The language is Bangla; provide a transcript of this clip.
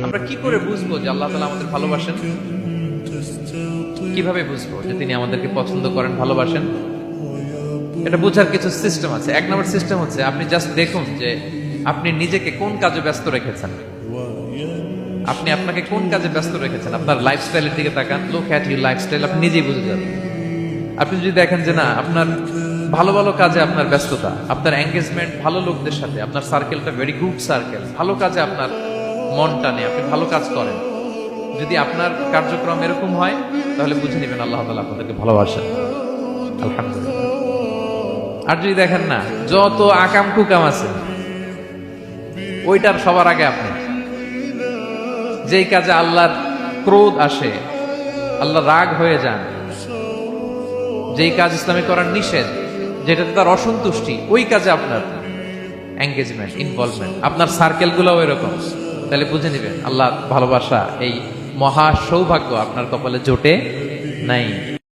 আমরা কি করে বুঝবো যে আল্লাহ তাআলা আমাদের ভালোবাসেন? কিভাবে বুঝবো যে তিনি আমাদেরকে পছন্দ করেন, ভালোবাসেন? এটা বোঝার কিছু সিস্টেম আছে। এক নম্বর সিস্টেম হচ্ছে আপনি জাস্ট দেখুন যে আপনি নিজেকে কোন কাজে ব্যস্ত রেখেছেন। আপনি আপনাকে কোন কাজে ব্যস্ত রেখেছেন, আপনার লাইফস্টাইলের দিকে তাকান, লুক অ্যাট ইউর লাইফস্টাইল, আপনি নিজেই বুঝে যাবেন। আপনি যদি দেখেন যে না, আপনার ভালো ভালো কাজে আপনার ব্যস্ততা, আপনার এঙ্গেজমেন্ট ভালো লোকদের সাথে, আপনার সার্কেলটা ভেরি গুড সার্কেল, ভালো কাজে আপনার মন টানে, আপনি ভালো কাজ করেন, যদি আপনার কার্যক্রম এরকম হয়, তাহলে বুঝে নেবেন আল্লাহ তাআলা আপনাদেরকে ভালোবাসেন। আলহামদুলিল্লাহ। আর যদি দেখেন না, যত আকাম কুকাম আছে ওইটার সবার আগে আপনি, যেই কাজে আল্লাহর ক্রোধ আসে, আল্লাহ রাগ হয়ে যান, যেই কাজ ইসলামে করার নিষেধ, যেটাতে তার অসন্তুষ্টি, ওই কাজে আপনার এঙ্গেজমেন্ট, ইনভলভমেন্ট, আপনার সার্কেল গুলো এরকম, তাহলে বুঝে নিবেন আল্লাহ ভালোবাসা, এই মহা সৌভাগ্য আপনার কপালে জোটে নাই।